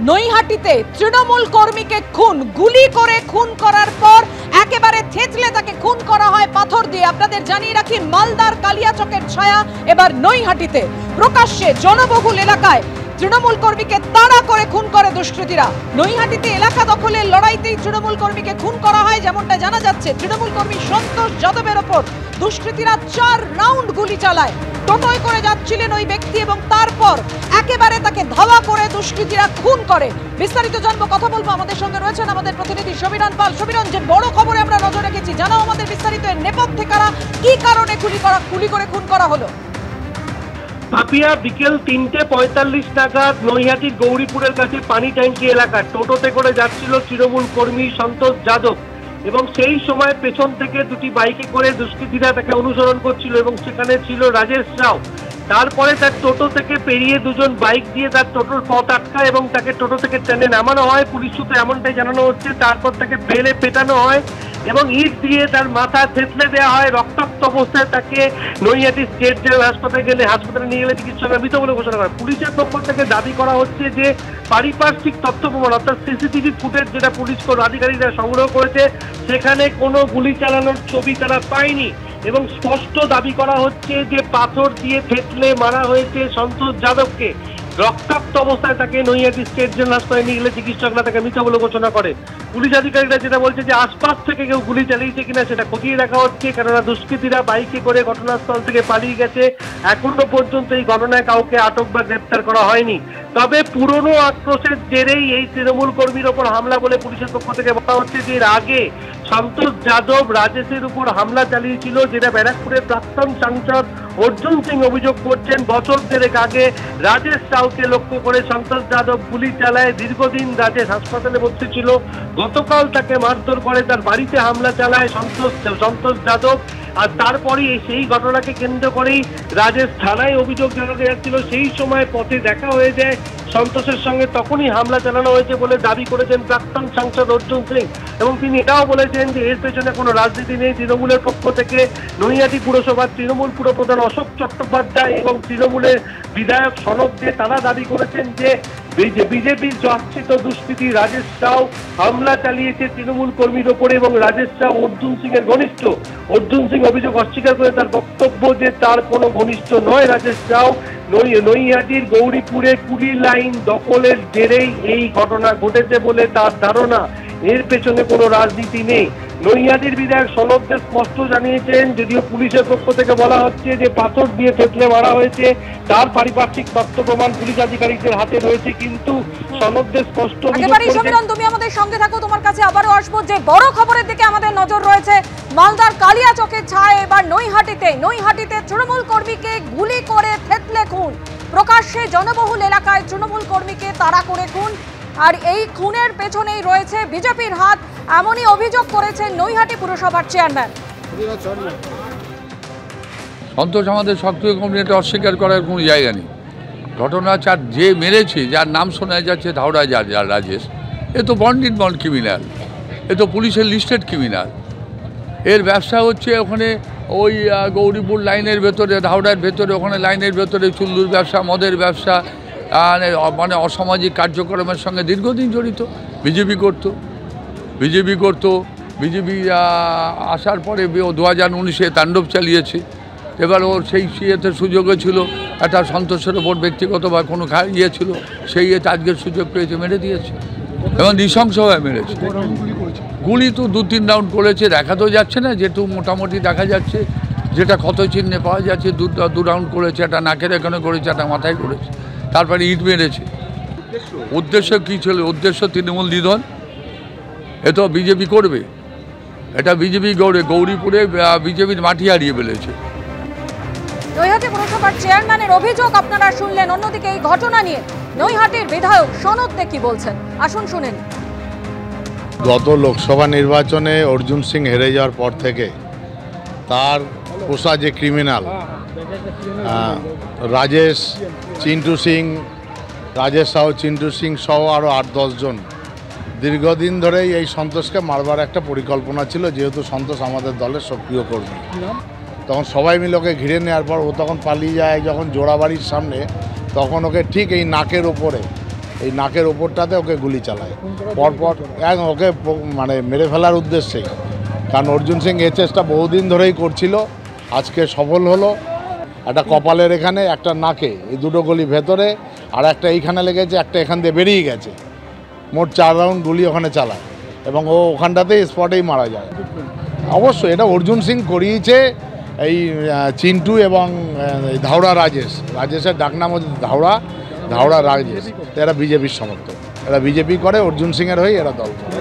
নৈহাটিতে তৃণমূল কর্মীকে গুলি করে খুন করার পর একেবারে থেতলে তাকে খুন করা হয় পাথর দিয়ে। আপনাদের জানিয়ে রাখি, মালদার কালিয়াচকের ছায়া এবার নৈহাটিতে। প্রকাশ্যে জনবহুল এলাকায় তৃণমূল কর্মীকে তাড়া করে খুন করে দুষ্কৃতীরা। নৈহাটিতে এলাকা দখলের লড়াইতেই তৃণমূল কর্মীকে খুন করা হয়। যেমনটা জানা যাচ্ছে, তৃণমূল কর্মী সন্তোষ যাদবের ওপর দুষ্কৃতীরা 4 রাউন্ড গুলি চালায়। টোটোয় করে যাচ্ছিলেন ওই ব্যক্তি এবং তারপর একেবারে তাকে ধাওয়া করে দুষ্কৃতীরা খুন করে। বিস্তারিত জানবো, কথা বলবো। আমাদের সঙ্গে রয়েছেন আমাদের প্রতিনিধি সমীরণ পাল। সমীরণ, যে বড় খবরে আমরা নজর রেখেছি, জানাও আমাদের বিস্তারিত। এর নেপথ্যে কারা, কি কারণে গুলি করে খুন করা হলো? পাপিয়া বিকেল 3:45 নাগাদ নৈহাটির গৌরীপুরের কাছে পানি ট্যাঙ্কি এলাকা টোটোতে করে যাচ্ছিল তৃণমূল কর্মী সন্তোষ যাদব এবং সেই সময় পেছন থেকে দুটি বাইকে করে দুষ্কৃতীরা তাকে অনুসরণ করছিল এবং সেখানে ছিল রাজেশ রাও। তারপরে তার টোটো থেকে পেরিয়ে দুজন বাইক দিয়ে তার টোটোর পথ আটকায় এবং তাকে টোটো থেকে টেনে নামানো হয়। পুলিশ সূত্রে এমনটাই জানানো হচ্ছে। তারপর তাকে বেলে পেটানো হয় এবং ইট দিয়ে তার মাথা থেতলে দেওয়া হয়। রক্তাক্ত অবস্থায় তাকে নৈহাটি স্টেট জেনারেল হাসপাতালে নিয়ে গেলে চিকিৎসকরা মৃত বলে ঘোষণা করে। পুলিশের পক্ষ থেকে দাবি করা হচ্ছে যে পারিপার্শ্বিক তথ্য প্রমাণ অর্থাৎ সিসিটিভি ফুটেজ যেটা পুলিশ আধিকারিকরা সংগ্রহ করেছে, সেখানে কোনো গুলি চালানোর ছবি তারা পায়নি এবং স্পষ্ট দাবি করা হচ্ছে যে পাথর দিয়ে থেতলে মারা হয়েছে সন্তোষ যাদবকে। রক্তাক্ত অবস্থায় তাকে নৈহাটি স্টেট জেনারেল হাসপাতালে নিয়ে গেলে চিকিৎসকরা তাকে মৃত বলে ঘোষণা করে। পুলিশ আধিকারিকরা যেটা বলছে যে আশপাশ থেকে কেউ গুলি চালিয়েছে কিনা সেটা খতিয়ে দেখা হচ্ছে, কেননা দুষ্কৃতীরা বাইকে করে ঘটনাস্থল থেকে পালিয়ে গেছে। এখনো পর্যন্ত এই ঘটনায় কাউকে আটক বা গ্রেপ্তার করা হয়নি। তবে পুরনো আক্রোশের জেরেই এই তৃণমূল কর্মীর ওপর হামলা বলে পুলিশের পক্ষ থেকে বলা হচ্ছে যে এর আগে সন্তোষ যাদব রাজেশের উপর হামলা চালিয়েছিল, যেটা ব্যারাকপুরের প্রাক্তন সাংসদ অর্জুন সিং অভিযোগ করছেন। বছর দেড়েক আগে রাজেশ রাওকে লক্ষ্য করে সন্তোষ যাদব গুলি চালায়। দীর্ঘদিন রাজেশ হাসপাতালে ভর্তি ছিল। গতকাল তাকে মারধর করে, তার বাড়িতে হামলা চালায় সন্তোষ যাদব। আর তারপরেই সেই ঘটনাকে কেন্দ্র করেই রাজেশ থানায় অভিযোগ জানাতে যাচ্ছিল। সেই সময় পথে দেখা হয়ে যায় সন্তোষের সঙ্গে, তখনই হামলা চালানো হয়েছে বলে দাবি করেছেন প্রাক্তন সাংসদ অর্জুন সিং। এবং তিনি এটাও বলেছেন যে এর পেছনে কোনো রাজনীতি নেই। তৃণমূলের পক্ষ থেকে নৈহাটি পুরসভার তৃণমূল পুরপ্রধান অশোক চট্টোপাধ্যায় এবং তৃণমূলের বিধায়ক সনদ দে তারা দাবি করেছেন যে বিজেপির চর্চিত দুষ্কৃতী রাজেশ রাও হামলা চালিয়েছে তৃণমূল কর্মীর ওপরে এবং রাজেশ রাও অর্জুন সিং এর ঘনিষ্ঠ। অর্জুন সিং অভিযোগ অস্বীকার করে তার বক্তব্য যে তার কোনো ঘনিষ্ঠ নয় রাজেশ রাও। নৈহাটির গৌরীপুরে কুলি লাইন দখলের জেরেই এই ঘটনা ঘটেছে বলে তার ধারণা। এর পেছনে কোনো রাজনীতি নেই। নৈহাটির বিধায়ক সনদ দে স্পষ্ট জানিয়েছেন, যদিও পুলিশের পক্ষ থেকে বলা হচ্ছে যে পাথর দিয়ে থেতলে মারা হয়েছে, তার পারিপার্শ্বিক তথ্য প্রমাণ পুলিশ আধিকারিকদের হাতে রয়েছে, কিন্তু সনদ দে স্পষ্ট তুমি আমাদের সঙ্গে থাকো, তোমার কাছে আবারও আসবো। যে বড় খবরের দিকে আমাদের নজর রয়েছে, মালদার কালিয়াচকের ছায়া এবার নৈহাটিতে তৃণমূল কর্মীকে গুলি করে থেতলে খুন। প্রকাশ্যে জনবহুল এলাকায় তৃণমূল কর্মীকে তাড়া করে খুন, আর এই খুনের পেছনেই রয়েছে বিজেপির হাত, এমনই অভিযোগ করেছেন নৈহাটি পুরসভার চেয়ারম্যান। সন্তোষ আমাদের সক্রিয় কর্মী, এটা অস্বীকার করার কোনো জায়গা নেই। ঘটনা যে মেরেছে, যার নাম শোনা যাচ্ছে ধাওড়া যার রাজেশ, এ তো বন্ড ক্রিমিনাল, এ তো পুলিশের লিস্টেড ক্রিমিনাল। এর ব্যবসা হচ্ছে ওখানে ওই গৌরীপুর লাইনের ভেতরে, ধাওড়ার ভেতরে, ওখানে লাইনের ভেতরে চুল্লুর ব্যবসা, মদের ব্যবসা, মানে অসামাজিক কার্যক্রমের সঙ্গে দীর্ঘদিন জড়িত। বিজেপি করতো। বিজেপি আসার পরে ও 2019-এ তাণ্ডব চালিয়েছে। এবার ওর সেই ইয়েতে সুযোগও ছিল, একটা সন্তোষের ওপর ব্যক্তিগত বা কোনো ইয়ে ছিল, সেই ইয়েতে আজকের সুযোগ পেয়েছে, মেরে দিয়েছে এবং নৃশংসভাবে মেরেছে। গুলি তো 2-3 রাউন্ড করেছে, দেখা তো যাচ্ছে না, যেটু মোটামুটি দেখা যাচ্ছে, যেটা ক্ষত চিহ্নে পাওয়া যাচ্ছে, 2 রাউন্ড করেছে, একটা নাকের এখানে করেছে, একটা মাথায় করেছে, তারপরে ইট মেরেছে। উদ্দেশ্য কী ছিল? উদ্দেশ্য তৃণমূল নিধন। এ তো বিজেপি করবে, এটা বিজেপি গৌরীপুরে বিজেপির মাটি হারিয়ে ফেলেছে। নৈহাটি পুরসভার চেয়ারম্যানের অভিযোগ আপনারা শুনলেন। অন্যদিকে এই ঘটনা নিয়ে নৈহাটির বিধায়ক সনদ দে কি বলছেন, আসুন শুনেন। গত লোকসভা নির্বাচনে অর্জুন সিং হেরে যাওয়ার পর থেকে তার পোষা যে ক্রিমিনাল রাজেশ রাও, চিন্টু সিং সহ আরও 8-10 জন দীর্ঘদিন ধরেই এই সন্তোষকে মারবার একটা পরিকল্পনা ছিল। যেহেতু সন্তোষ আমাদের দলের সক্রিয় কর্মী, তখন সবাই মিলে ওকে ঘিরে নেওয়ার পর ও তখন পালিয়ে যায়। যখন জোড়াবাড়ির সামনে, তখন ওকে ঠিক এই নাকের ওপরে এই নাকের ওপরটাতে ওকে গুলি চালায় পরপর ওকে মানে মেরে ফেলার উদ্দেশ্যেই। কারণ অর্জুন সিং এই চেষ্টা বহুদিন ধরেই করছিল, আজকে সফল হলো। একটা কপালের এখানে, একটা নাকে, এই দুটো গুলি ভেতরে, আর একটা এইখানে লেগেছে, একটা এখান দিয়ে বেরিয়ে গেছে। মোট 4 রাউন্ড গুলি ওখানে চালায় এবং ও ওখানটাতেই স্পটেই মারা যায়। অবশ্যই এটা অর্জুন সিং করিয়েছে, এই চিন্টু এবং ধাওড়া রাজেশের ডাকনাম হচ্ছে ধাওড়া রাজেশ। এরা বিজেপির সমর্থক, এরা বিজেপি করে, অর্জুন সিংয়ের হয়ে এরা দল করে।